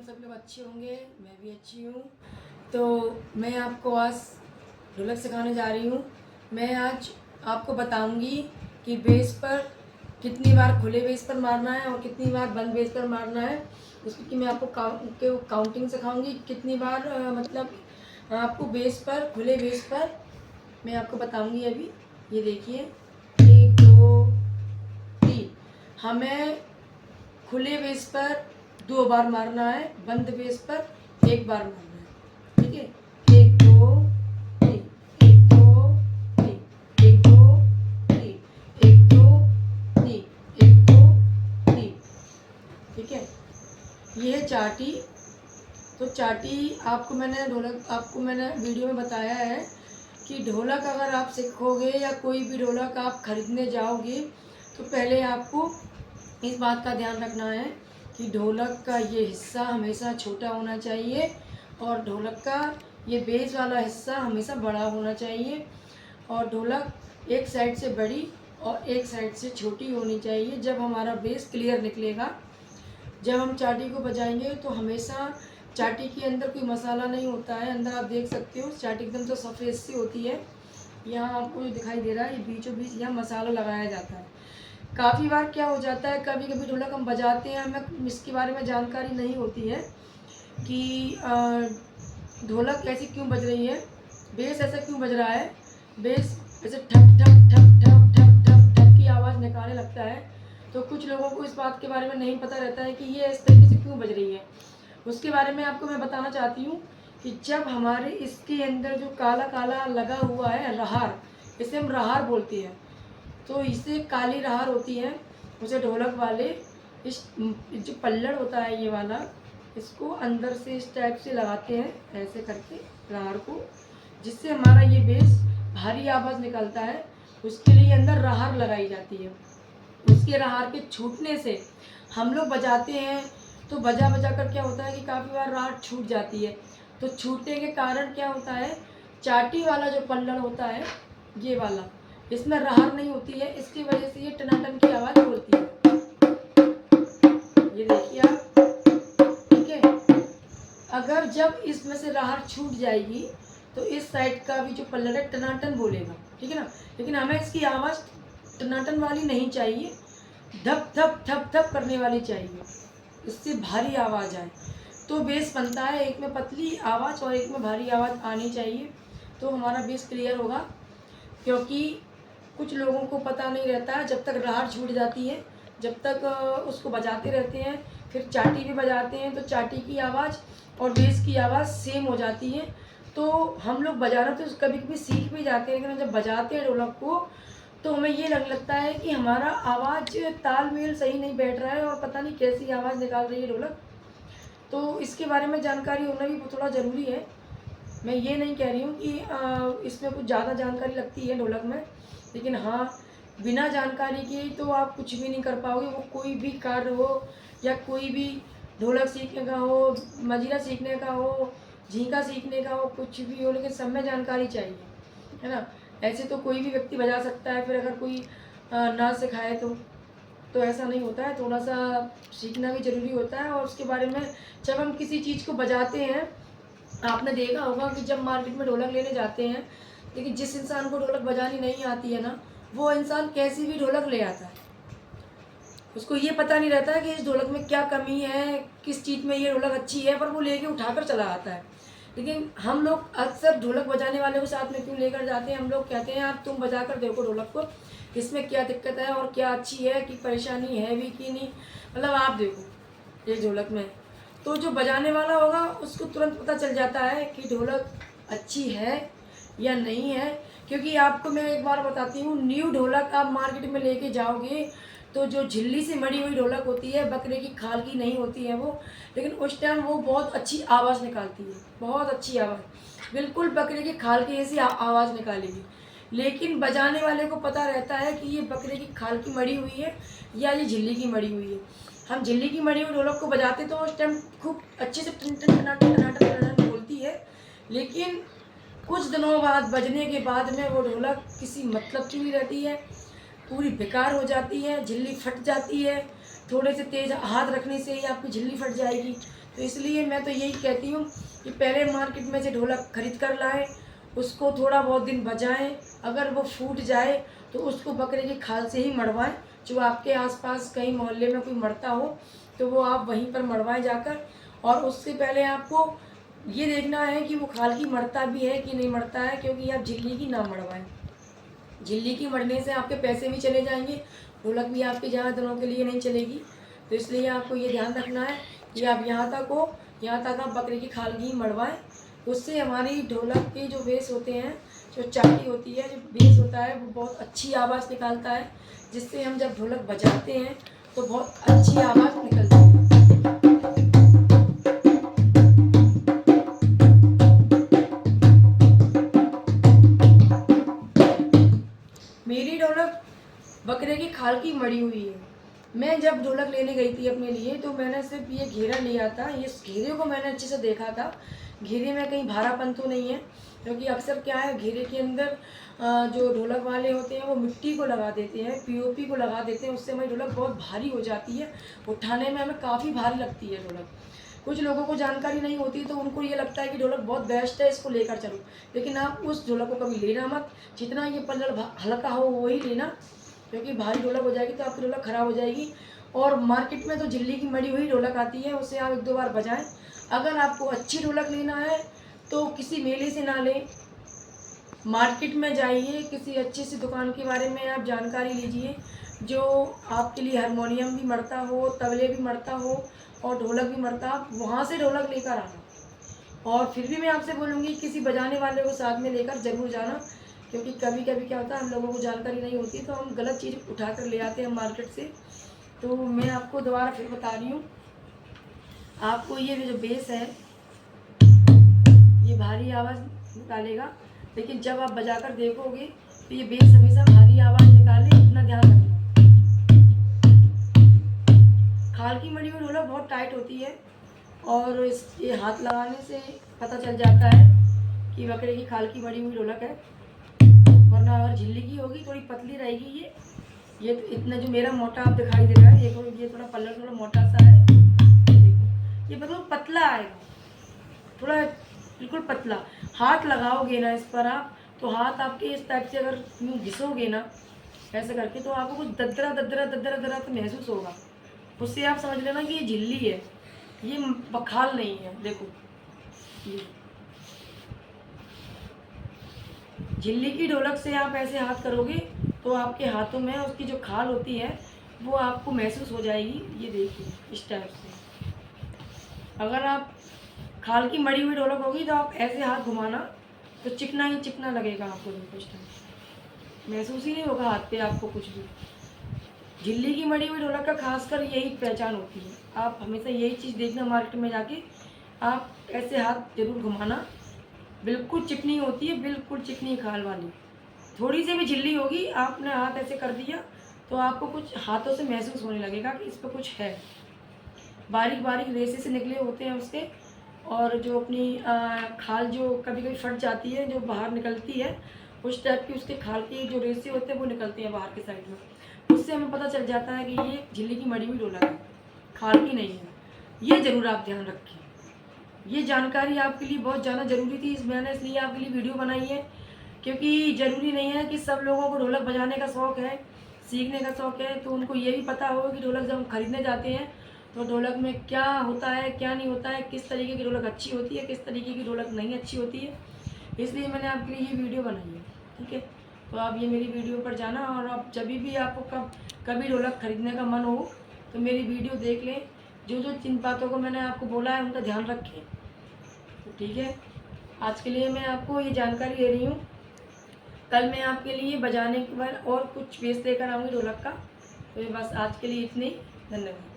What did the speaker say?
सब लोग अच्छे होंगे, मैं भी अच्छी हूँ। तो मैं आपको आज ढोलक सिखाने जा रही हूँ। मैं आज आपको बताऊँगी कि बेस पर कितनी बार खुले बेस पर मारना है और कितनी बार बंद बेस पर मारना है। उसकी मैं आपको काउंटिंग सिखाऊंगी कितनी बार आपको बेस पर खुले बेस पर मैं आपको बताऊँगी अभी। ये देखिए 1 2 3। हमें खुले बेस पर 2 बार मारना है, बंद बेस पर 1 बार मारना है। ठीक है, 1 2 3, 1 2 3, 1 2 3, 1 2 3, 1 2 3। ठीक है, ये है चाटी। तो चाटी आपको मैंने वीडियो में बताया है कि ढोलक अगर आप सीखोगे या कोई भी ढोलक आप खरीदने जाओगे तो पहले आपको इस बात का ध्यान रखना है कि ढोलक का ये हिस्सा हमेशा छोटा होना चाहिए और ढोलक का ये बेस वाला हिस्सा हमेशा बड़ा होना चाहिए और ढोलक एक साइड से बड़ी और एक साइड से छोटी होनी चाहिए। जब हमारा बेस क्लियर निकलेगा, जब हम चाटी को बजाएंगे तो हमेशा चाटी के अंदर कोई मसाला नहीं होता है। अंदर आप देख सकते हो चाटी एकदम तो सफ़ेद सी होती है। यहाँ आपको जो दिखाई दे रहा है ये बीचों बीच यहाँ मसाला लगाया जाता है। काफ़ी बार क्या हो जाता है, कभी कभी ढोलक हम बजाते हैं, हमें इसके बारे में जानकारी नहीं होती है कि ढोलक ऐसी क्यों बज रही है, बेस ऐसा क्यों बज रहा है। बेस ऐसे ठक ठक ठक ठक ठक ठक ठक की आवाज़ निकालने लगता है। तो कुछ लोगों को इस बात के बारे में नहीं पता रहता है कि ये इस तरीके से क्यों बज रही है। उसके बारे में आपको मैं बताना चाहती हूँ कि जब हमारे इसके अंदर जो काला काला लगा हुआ है रहार, इसे हम रहार बोलते हैं, तो इससे काली रहार होती है, उसे ढोलक वाले इस जो पल्लड़ होता है ये वाला, इसको अंदर से इस टाइप से लगाते हैं ऐसे करके रहार को, जिससे हमारा ये बेस भारी आवाज़ निकलता है। उसके लिए अंदर रहार लगाई जाती है। उसके रहार के छूटने से हम लोग बजाते हैं तो बजा बजा कर क्या होता है कि काफ़ी बार रहार छूट जाती है। तो छूटने के कारण क्या होता है, चाटी वाला जो पल्लड़ होता है ये वाला, इसमें रहार नहीं होती है, इसकी वजह से ये टनाटन की आवाज़ बोलती है। ये देखिए आप। ठीक है, अगर जब इसमें से रहार छूट जाएगी तो इस साइड का भी जो पल्लड़ है टनाटन बोलेगा। ठीक है ना, लेकिन हमें इसकी आवाज़ टनाटन वाली नहीं चाहिए, धप धप धप धप करने वाली चाहिए, इससे भारी आवाज़ आए तो बेस बनता है। एक में पतली आवाज़ और एक में भारी आवाज़ आनी चाहिए तो हमारा बेस क्लियर होगा। क्योंकि कुछ लोगों को पता नहीं रहता है, जब तक रहार छूट जाती है, जब तक उसको बजाते रहते हैं, फिर चाटी भी बजाते हैं तो चाटी की आवाज़ और बेस की आवाज़ सेम हो जाती है। तो हम लोग बजाना तो कभी कभी सीख भी जाते हैं, लेकिन जब बजाते हैं ढोलक को तो हमें ये लगता है कि हमारा आवाज़ तालमेल सही नहीं बैठ रहा है और पता नहीं कैसी आवाज़ निकाल रही है ढोलक। तो इसके बारे में जानकारी होना भी थोड़ा ज़रूरी है। मैं ये नहीं कह रही हूँ कि इसमें कुछ ज़्यादा जानकारी लगती है ढोलक में, लेकिन हाँ, बिना जानकारी के तो आप कुछ भी नहीं कर पाओगे। वो कोई भी कार्य हो या कोई भी ढोलक सीखने का हो, मजीरा सीखने का हो, झींका सीखने का हो, कुछ भी हो, लेकिन सब में जानकारी चाहिए, है ना। ऐसे तो कोई भी व्यक्ति बजा सकता है, फिर अगर कोई ना सिखाए तो ऐसा नहीं होता है। थोड़ा सा सीखना भी ज़रूरी होता है। और उसके बारे में जब हम किसी चीज़ को बजाते हैं, आपने देखा होगा कि जब मार्केट में ढोलक लेने जाते हैं, लेकिन जिस इंसान को ढोलक बजानी नहीं आती है ना, वो इंसान कैसी भी ढोलक ले आता है। उसको ये पता नहीं रहता है कि इस ढोलक में क्या कमी है, किस चीज़ में ये ढोलक अच्छी है, पर वो लेके उठाकर चला आता है। लेकिन हम लोग अक्सर ढोलक बजाने वाले को साथ में क्यों लेकर जाते हैं, हम लोग कहते हैं यार तुम बजा कर देखो ढोलक को, इसमें क्या दिक्कत है और क्या अच्छी है, कि परेशानी है भी कि नहीं, मतलब आप देखो ये ढोलक में। तो जो बजाने वाला होगा उसको तुरंत पता चल जाता है कि ढोलक अच्छी है या नहीं है। क्योंकि आपको मैं एक बार बताती हूँ, न्यू ढोलक आप मार्केट में लेके जाओगे तो जो झिल्ली से मड़ी हुई ढोलक होती है, बकरे की खाल की नहीं होती है वो, लेकिन उस टाइम वो बहुत अच्छी आवाज़ निकालती है, बहुत अच्छी आवाज़, बिल्कुल बकरे की खाल की ऐसी आवाज़ निकालेगी। लेकिन बजाने वाले को पता रहता है कि ये बकरे की खाल की मड़ी हुई है या ये झिल्ली की मड़ी हुई है। हम झिल्ली की मड़ी हुई ढोलक को बजाते तो उस टाइम खूब अच्छे से टन टन टनाटन टनाटन टनाटन बोलती है, लेकिन कुछ दिनों बाद बजने के बाद में वो ढोलक किसी मतलब की नहीं रहती है, पूरी बेकार हो जाती है, झिल्ली फट जाती है, थोड़े से तेज़ हाथ रखने से ही आपकी झिल्ली फट जाएगी। तो इसलिए मैं तो यही कहती हूँ कि पहले मार्केट में से ढोलक खरीद कर लाएँ, उसको थोड़ा बहुत दिन बजाएँ, अगर वो फूट जाए तो उसको बकरे की खाल से ही मढ़वाएँ। जो आपके आसपास कहीं मोहल्ले में कोई मरता हो तो वो आप वहीं पर मढ़वाएँ जाकर। और उससे पहले आपको ये देखना है कि वो खाल की मरता भी है कि नहीं मरता है, क्योंकि आप झिल्ली की ना मढ़वाएँ। झिल्ली की मरने से आपके पैसे भी चले जाएंगे, ढोलक भी आपके ज़्यादा दिनों के लिए नहीं चलेगी। तो इसलिए आपको ये ध्यान रखना है कि आप यहाँ तक आप बकरे की खाल की मढ़वाएँ। उससे हमारी ढोलक के जो बेस होते हैं, जो चाटी होती है, जो बेस होता है, वो बहुत अच्छी आवाज़ निकालता है, जिससे हम जब ढोलक बजाते हैं तो बहुत अच्छी आवाज़ निकलती है। मेरी ढोलक बकरे की खाल की मड़ी हुई है। मैं जब ढोलक लेने गई थी अपने लिए तो मैंने सिर्फ ये घेरा लिया था। ये घेरे को मैंने अच्छे से देखा था, घेरे में कहीं भारापन तो नहीं है, क्योंकि अक्सर क्या है घेरे के अंदर जो ढोलक वाले होते हैं वो मिट्टी को लगा देते हैं, पीओपी को लगा देते हैं। उससे हमारी ढोलक बहुत भारी हो जाती है, उठाने में हमें काफ़ी भारी लगती है ढोलक। कुछ लोगों को जानकारी नहीं होती तो उनको ये लगता है कि ढोलक बहुत बेस्ट है, इसको लेकर चलो, लेकिन आप उस ढोलक को कभी लेना मत। जितना ये पल्लड़ हल्का हो वही लेना, क्योंकि भारी ढोलक हो जाएगी तो आपकी ढोलक ख़राब हो जाएगी। और मार्केट में तो झिल्ली की मड़ी हुई ढोलक आती है, उससे आप 1-2 बार बजाएं। अगर आपको अच्छी ढोलक लेना है तो किसी मेले से ना लें, मार्केट में जाइए, किसी अच्छी सी दुकान के बारे में आप जानकारी लीजिए, जो आपके लिए हारमोनियम भी मढ़ता हो, तबले भी मढ़ता हो और ढोलक भी मढ़ता, आप वहाँ से ढोलक लेकर आना। और फिर भी मैं आपसे बोलूँगी किसी बजाने वाले को साथ में लेकर ज़रूर जाना, क्योंकि कभी कभी क्या होता है हम लोगों को जानकारी नहीं होती तो हम गलत चीज़ उठा कर ले आते हैं मार्केट से। तो मैं आपको दोबारा फिर बता रही हूँ, आपको ये जो बेस है ये भारी आवाज़ निकालेगा, लेकिन जब आप बजाकर देखोगे तो ये बेस हमेशा भारी आवाज़ निकाले, इतना ध्यान रखना। खाल की मड़ी हुई ढोलक बहुत टाइट होती है और ये हाथ लगाने से पता चल जाता है कि बकरे की खाल की मड़ी हुई ढोलक है, वरना अगर झिल्ली की होगी थोड़ी पतली रहेगी। ये तो इतना जो मेरा मोटा आप दिखाई दे रहा है, ये थोड़ा पल्लड़ थोड़ा मोटा सा है, देखो ये बिल्कुल पतला आएगा, थोड़ा बिल्कुल पतला। हाथ लगाओगे ना इस पर आप, तो हाथ आपके इस टाइप से अगर यूँ घिसोगे ना ऐसे करके, तो आपको कुछ ददरा ददरा ददरा ददरा तो महसूस होगा। उससे आप समझ लेना कि ये झिल्ली है, ये बखाल नहीं है। देखो ये झिल्ली की ढोलक से आप ऐसे हाथ करोगे तो आपके हाथों में उसकी जो खाल होती है वो आपको महसूस हो जाएगी। ये देखिए इस टाइप से। अगर आप खाल की मड़ी हुई ढोलक होगी तो आप ऐसे हाथ घुमाना तो चिकना ही चिकना लगेगा आपको, कुछ टाइम महसूस ही नहीं होगा हाथ पे आपको कुछ भी। झिल्ली की मड़ी हुई ढोलक का खासकर यही पहचान होती है। आप हमेशा यही चीज़ देखना मार्केट में जाके, आप ऐसे हाथ जरूर घुमाना, बिल्कुल चिकनी होती है, बिल्कुल चिकनी खाल वाली। थोड़ी सी भी झिल्ली होगी, आपने हाथ ऐसे कर दिया तो आपको कुछ हाथों से महसूस होने लगेगा कि इस पर कुछ है। बारीक बारीक रेसे से निकले होते हैं उसके, और जो अपनी खाल जो कभी कभी फट जाती है, जो बाहर निकलती है, उस टाइप की उसके खाल की जो रेसे होते हैं वो निकलती हैं बाहर के साइड में। उससे हमें पता चल जाता है कि ये झिल्ली की मड़ी हुई ढोलक है, खाल की नहीं है। ये ज़रूर आप ध्यान रखें, ये जानकारी आपके लिए बहुत ज़्यादा ज़रूरी थी, मैंने इसलिए आपके लिए वीडियो बनाई है। क्योंकि ज़रूरी नहीं है कि सब लोगों को ढोलक बजाने का शौक़ है, सीखने का शौक़ है, तो उनको ये भी पता हो कि ढोलक जब हम खरीदने जाते हैं तो ढोलक में क्या होता है क्या नहीं होता है, किस तरीके की ढोलक अच्छी होती है, किस तरीके की ढोलक नहीं अच्छी होती है। इसलिए मैंने आपके लिए ये वीडियो बनाई है, ठीक है। तो आप ये मेरी वीडियो पर जाना, और आप जब भी आपको कभी ढोलक खरीदने का मन हो तो मेरी वीडियो देख लें, जो जो जिन बातों को मैंने आपको बोला है उनका ध्यान रखें, तो ठीक है। आज के लिए मैं आपको ये जानकारी दे रही हूँ, कल मैं आपके लिए बजाने के बाद और कुछ बेस लेकर आऊँगी ढोलक का। तो ये बस आज के लिए इतने ही, धन्यवाद।